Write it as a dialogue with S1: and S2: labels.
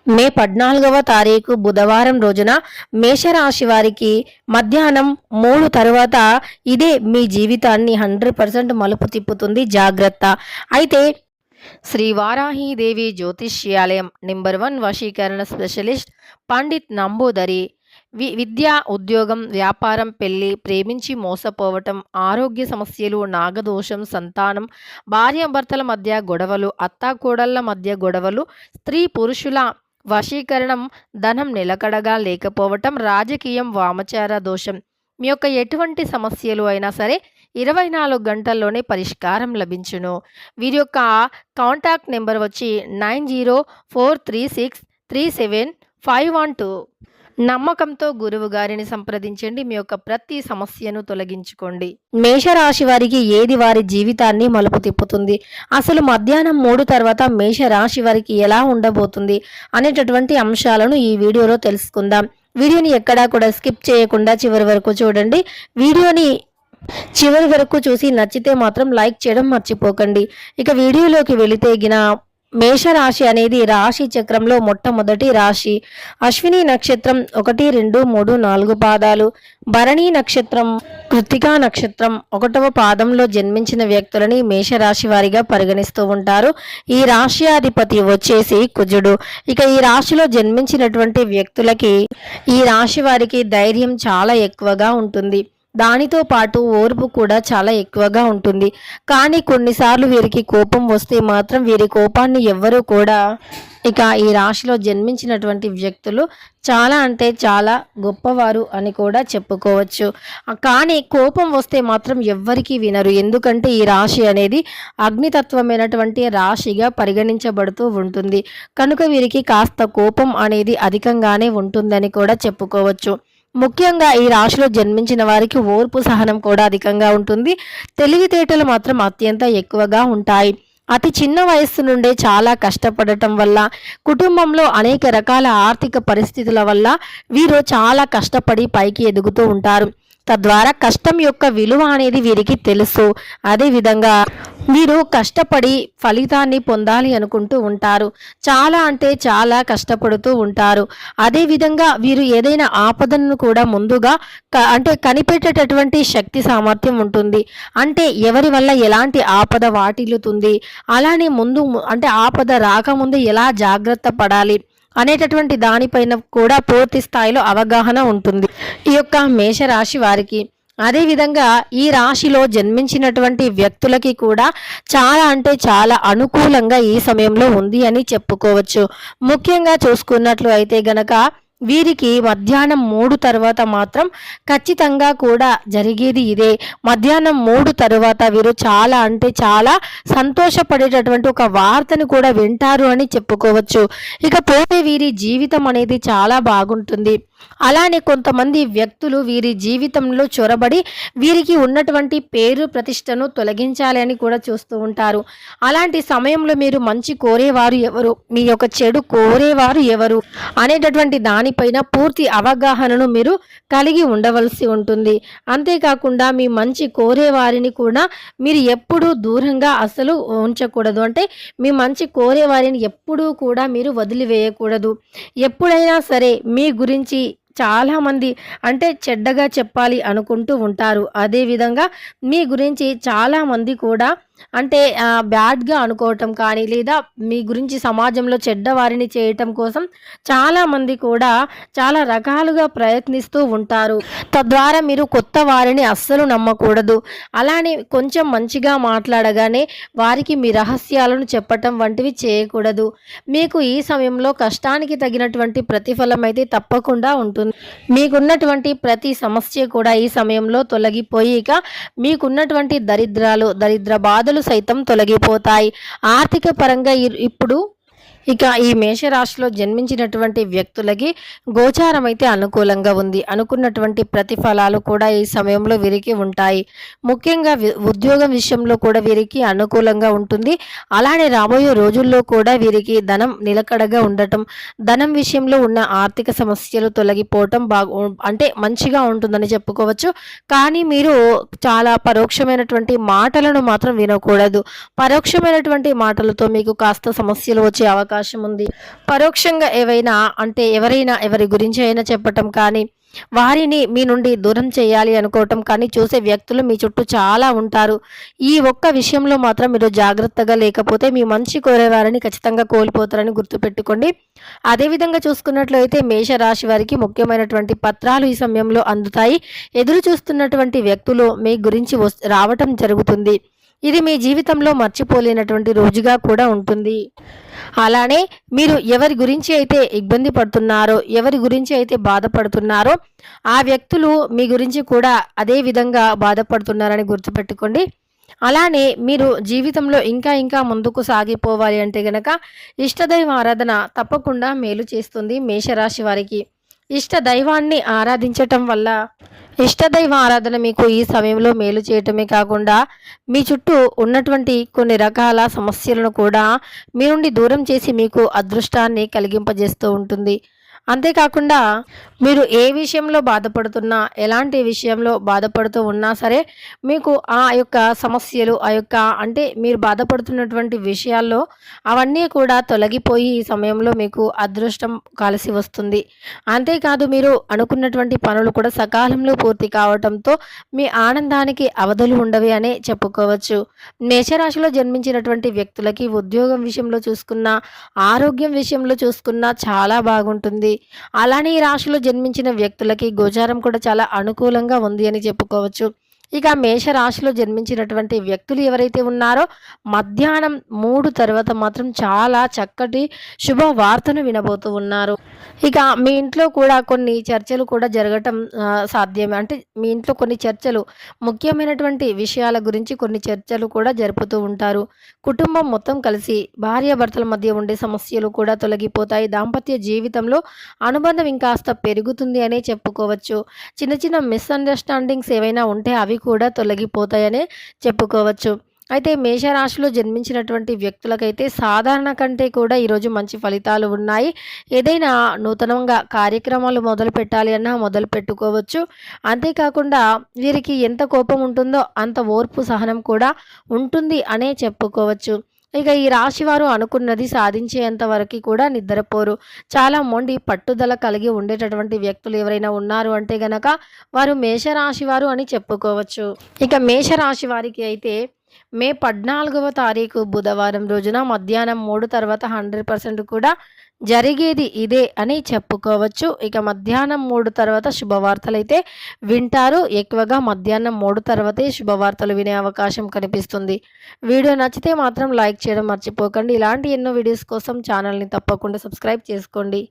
S1: మే 14వ తారీఖు బుధవారం రోజున మేషరాశి వారికి మధ్యాహ్నం 3 తరువాత ఇదే మీ జీవితాన్ని 100% మలుపు తిప్పుతుంది. జాగ్రత్త. అయితే శ్రీ వారాహీదేవి జ్యోతిష్యాలయం నెంబర్ 1 వశీకరణ స్పెషలిస్ట్ పండిత్ నంబూదరి విద్య, ఉద్యోగం, వ్యాపారం, పెళ్లి, ప్రేమించి మోసపోవటం, ఆరోగ్య సమస్యలు, నాగదోషం, సంతానం, భార్యాభర్తల మధ్య గొడవలు, అత్తాకోడళ్ల మధ్య గొడవలు, స్త్రీ పురుషుల వశీకరణం, ధనం నిలకడగా లేకపోవటం, రాజకీయం, వామచార దోషం, మీ యొక్క ఎటువంటి సమస్యలు అయినా సరే 24 గంటల్లోనే పరిష్కారం లభించును. వీరి యొక్క కాంటాక్ట్ నెంబర్ వచ్చి 9043637512. నమ్మకంతో గురువు గారిని సంప్రదించండి. మీ యొక్క ప్రతి సమస్యను తొలగించుకోండి. మేషరాశి వారికి ఏది వారి జీవితాన్ని మలుపు తిప్పుతుంది, అసలు మధ్యాహ్నం 3 తర్వాత మేషరాశి వారికి ఎలా ఉండబోతుంది అనేటటువంటి అంశాలను ఈ వీడియోలో తెలుసుకుందాం. వీడియోని ఎక్కడా కూడా స్కిప్ చేయకుండా చివరి వరకు చూడండి. వీడియోని చివరి వరకు చూసి నచ్చితే మాత్రం లైక్ చేయడం మర్చిపోకండి. ఇక వీడియోలోకి వెళితే మేషరాశి అనేది రాశి చక్రంలో మొట్టమొదటి రాశి. అశ్విని నక్షత్రం 1, 2, 3, 4 పాదాలు, భరణి నక్షత్రం, కృత్తికా నక్షత్రం 1వ పాదంలో జన్మించిన వ్యక్తులని మేషరాశి వారిగా పరిగణిస్తూ ఉంటారు. ఈ రాశ్యాధిపతి వచ్చేసి కుజుడు. ఇక ఈ రాశిలో జన్మించినటువంటి వ్యక్తులకి, ఈ రాశి వారికి ధైర్యం చాలా ఎక్కువగా ఉంటుంది. దానితో పాటు ఓర్పు కూడా చాలా ఎక్కువగా ఉంటుంది. కానీ కొన్నిసార్లు వీరికి కోపం వస్తే మాత్రం వీరి కోపాన్ని ఎవ్వరూ కూడా, ఇక ఈ రాశిలో జన్మించినటువంటి వ్యక్తులు చాలా అంటే చాలా గొప్పవారు అని కూడా చెప్పుకోవచ్చు. కానీ కోపం వస్తే మాత్రం ఎవ్వరికీ వినరు. ఎందుకంటే ఈ రాశి అనేది అగ్నితత్వమైనటువంటి రాశిగా పరిగణించబడుతూ ఉంటుంది. కనుక వీరికి కాస్త కోపం అనేది అధికంగానే ఉంటుందని కూడా చెప్పుకోవచ్చు. ముఖ్యంగా ఈ రాశిలో జన్మించిన వారికి ఓర్పు సహనం కూడా అధికంగా ఉంటుంది. తెలివితేటలు మాత్రం అత్యంత ఎక్కువగా ఉంటాయి. అతి చిన్న వయస్సు నుండే చాలా కష్టపడటం వల్ల, కుటుంబంలో అనేక రకాల ఆర్థిక పరిస్థితుల వల్ల వీరు చాలా కష్టపడి పైకి ఎదుగుతూ ఉంటారు. తద్వారా కష్టం యొక్క విలువ అనేది వీరికి తెలుసు. అదేవిధంగా వీరు కష్టపడి ఫలితాన్ని పొందాలి అనుకుంటూ ఉంటారు. చాలా అంటే చాలా కష్టపడుతూ ఉంటారు. అదేవిధంగా వీరు ఏదైనా ఆపదను కూడా ముందుగా కనిపెట్టేటటువంటి శక్తి సామర్థ్యం ఉంటుంది. అంటే ఎవరి వల్ల ఎలాంటి ఆపద వాటిల్లుతుంది, అలానే ఆపద రాకముందు ఎలా జాగ్రత్త పడాలి అనేటటువంటి దానిపైన కూడా పూర్తి స్థాయిలో అవగాహన ఉంటుంది ఈ యొక్క మేషరాశి వారికి. అదేవిధంగా ఈ రాశిలో జన్మించినటువంటి వ్యక్తులకి కూడా చాలా అంటే చాలా అనుకూలంగా ఈ సమయంలో ఉంది అని చెప్పుకోవచ్చు. ముఖ్యంగా చూసుకున్నట్లు అయితే గనక వీరికి మధ్యాహ్నం 3 తర్వాత మాత్రం ఖచ్చితంగా కూడా జరిగేది ఇదే. మధ్యాహ్నం 3 తర్వాత వీరు చాలా అంటే చాలా సంతోషపడేటటువంటి ఒక వార్తను కూడా వింటారు అని చెప్పుకోవచ్చు. ఇకపోతే వీరి జీవితం అనేది చాలా బాగుంటుంది. అలానే కొంతమంది వ్యక్తులు వీరి జీవితంలో చొరబడి వీరికి ఉన్నటువంటి పేరు ప్రతిష్టను తొలగించాలి అని కూడా చూస్తూ ఉంటారు. అలాంటి సమయంలో మీరు మంచి కోరేవారు ఎవరు, మీ యొక్క చెడు కోరేవారు ఎవరు అనేటటువంటి దానిపైన పూర్తి అవగాహనను మీరు కలిగి ఉండవలసి ఉంటుంది. అంతేకాకుండా మీ మంచి కోరేవారిని కూడా మీరు ఎప్పుడూ దూరంగా అసలు ఉంచకూడదు. అంటే మీ మంచి కోరేవారిని ఎప్పుడూ కూడా మీరు వదిలివేయకూడదు. ఎప్పుడైనా సరే మీ గురించి చాలామంది చెడ్డగా చెప్పాలి అనుకుంటూ ఉంటారు. అదేవిధంగా మీ గురించి చాలామంది కూడా బ్యాడ్గా అనుకోవటం కానీ, లేదా మీ గురించి సమాజంలో చెడ్డవారిని చేయటం కోసం చాలామంది కూడా చాలా రకాలుగా ప్రయత్నిస్తూ ఉంటారు. తద్వారా మీరు కొత్త వారిని అస్సలు నమ్మకూడదు. అలానే కొంచెం మంచిగా మాట్లాడగానే వారికి మీ రహస్యాలను చెప్పటం వంటివి చేయకూడదు. మీకు ఈ సమయంలో కష్టానికి తగినటువంటి ప్రతిఫలం అయితే తప్పకుండా ఉంటుంది. మీకున్నటువంటి ప్రతి సమస్య కూడా ఈ సమయంలో తొలగిపోయి ఇక మీకున్నటువంటి దరిద్ర బాధలు సైతం తొలగిపోతాయి. ఆర్థిక పరంగా ఇప్పుడు ఇక ఈ మేషరాశిలో జన్మించినటువంటి వ్యక్తులకి గోచారం అయితే అనుకూలంగా ఉంది. అనుకున్నటువంటి ప్రతిఫలాలు కూడా ఈ సమయంలో వీరికి ఉంటాయి. ముఖ్యంగా ఉద్యోగం విషయంలో కూడా వీరికి అనుకూలంగా ఉంటుంది. అలానే రాబోయే రోజుల్లో కూడా వీరికి ధనం నిలకడగా ఉండటం, ధనం విషయంలో ఉన్న ఆర్థిక సమస్యలు తొలగిపోవటం మంచిగా ఉంటుందని చెప్పుకోవచ్చు. కానీ మీరు చాలా పరోక్షమైనటువంటి మాటలను మాత్రం వినకూడదు. పరోక్షమైనటువంటి మాటలతో మీకు కాస్త సమస్యలు వచ్చే అవకాశం అవకాశం ఉంది. పరోక్షంగా ఏవైనా అంటే ఎవరైనా ఎవరి గురించి అయినా చెప్పటం కానీ, వారిని మీ నుండి దూరం చేయాలి అనుకోవటం కానీ చూసే వ్యక్తులు మీ చుట్టూ చాలా ఉంటారు. ఈ ఒక్క విషయంలో మాత్రం మీరు జాగ్రత్తగా లేకపోతే మీ మంచి కోరేవారిని ఖచ్చితంగా కోల్పోతారని గుర్తుపెట్టుకోండి. అదేవిధంగా చూసుకున్నట్లయితే మేషరాశి వారికి ముఖ్యమైనటువంటి పత్రాలు ఈ సమయంలో అందుతాయి. ఎదురు చూస్తున్నటువంటి వ్యక్తులు మీ గురించి రావటం జరుగుతుంది. ఇది మీ జీవితంలో మర్చిపోలేనటువంటి రోజుగా కూడా ఉంటుంది. అలానే మీరు ఎవరి గురించి అయితే ఇబ్బంది పడుతున్నారో, ఎవరి గురించి అయితే బాధపడుతున్నారో, ఆ వ్యక్తులు మీ గురించి కూడా అదే విధంగా బాధపడుతున్నారని గుర్తుపెట్టుకోండి. అలానే మీరు జీవితంలో ఇంకా ఇంకా ముందుకు సాగిపోవాలి అంటే గనక ఇష్టదైవ ఆరాధన తప్పకుండా మేలు చేస్తుంది మేషరాశి వారికి. ఇష్ట దైవాన్ని ఆరాధించటం వల్ల ఇష్టదైవ ఆరాధన మీకు ఈ సమయంలో మేలు చేయటమే కాకుండా మీ చుట్టూ ఉన్నటువంటి కొన్ని రకాల సమస్యలను కూడా మీ నుండి దూరం చేసి మీకు అదృష్టాన్ని కలిగింపజేస్తూ ఉంటుంది. అంతేకాకుండా మీరు ఏ విషయంలో బాధపడుతున్నా, ఎలాంటి విషయంలో బాధపడుతూ ఉన్నా సరే మీకు ఆ యొక్క సమస్యలు అంటే మీరు బాధపడుతున్నటువంటి విషయాల్లో అవన్నీ కూడా తొలగిపోయి ఈ సమయంలో మీకు అదృష్టం కలిసి వస్తుంది. అంతేకాదు మీరు అనుకున్నటువంటి పనులు కూడా సకాలంలో పూర్తి కావటంతో మీ ఆనందానికి అవధులు ఉండవి అనే చెప్పుకోవచ్చు. మేషరాశిలో జన్మించినటువంటి వ్యక్తులకి ఉద్యోగం విషయంలో చూసుకున్నా, ఆరోగ్యం విషయంలో చూసుకున్నా చాలా బాగుంటుంది. అలానే ఈ రాశిలో జన్మించిన వ్యక్తులకి గోచారం కూడా చాలా అనుకూలంగా ఉంది అని చెప్పుకోవచ్చు. ఇక మేష రాశిలో జన్మించినటువంటి వ్యక్తులు ఎవరైతే ఉన్నారో మధ్యాహ్నం 3 తర్వాత మాత్రం చాలా చక్కటి శుభ వార్తను వినబోతూ ఉన్నారు. ఇక మీ ఇంట్లో కూడా కొన్ని చర్చలు కూడా జరగటం సాధ్యమే. అంటే మీ ఇంట్లో కొన్ని చర్చలు ముఖ్యమైనటువంటి విషయాల గురించి కొన్ని చర్చలు కూడా జరుపుతూ ఉంటారు. కుటుంబం మొత్తం కలిసి భార్యాభర్తల మధ్య ఉండే సమస్యలు కూడా తొలగిపోతాయి. దాంపత్య జీవితంలో అనుబంధం ఇంకాస్త పెరుగుతుంది అనే చెప్పుకోవచ్చు. చిన్న చిన్న మిస్అండర్స్టాండింగ్స్ ఏవైనా ఉంటే అవి కూడా తొలగిపోతాయనే చెప్పుకోవచ్చు. అయితే మేషరాశిలో జన్మించినటువంటి వ్యక్తులకైతే సాధారణ కంటే కూడా ఈరోజు మంచి ఫలితాలు ఉన్నాయి. ఏదైనా నూతనంగా కార్యక్రమాలు మొదలు పెట్టాలి అన్నా మొదలు పెట్టుకోవచ్చు. అంతేకాకుండా వీరికి ఎంత కోపం ఉంటుందో అంత ఓర్పు సహనం కూడా ఉంటుంది అనే చెప్పుకోవచ్చు. ఇక ఈ రాశి వారు అనుకున్నది సాధించేంత వరకు కూడా నిద్రపోరు. చాలా మొండి పట్టుదల కలిగి ఉండేటటువంటి వ్యక్తులు ఎవరైనా ఉన్నారు అంటే గనక వారు మేషరాశి వారు అని చెప్పుకోవచ్చు. ఇక మేషరాశి వారికి అయితే మే 14వ తారీఖు బుధవారం రోజున మధ్యాహ్నం 3 తర్వాత 100% కూడా జరిగేది ఇదే అని చెప్పుకోవచ్చు. ఇక మధ్యాహ్నం 3 తర్వాత శుభవార్తలైతే వింటారు. ఎక్కువగా మధ్యాహ్నం 3 తర్వాతే శుభవార్తలు వినే అవకాశం కనిపిస్తుంది. వీడియో నచ్చితే మాత్రం లైక్ చేయడం మర్చిపోకండి. ఇలాంటి ఎన్నో వీడియోస్ కోసం ఛానల్ని తప్పకుండా సబ్స్క్రైబ్ చేసుకోండి.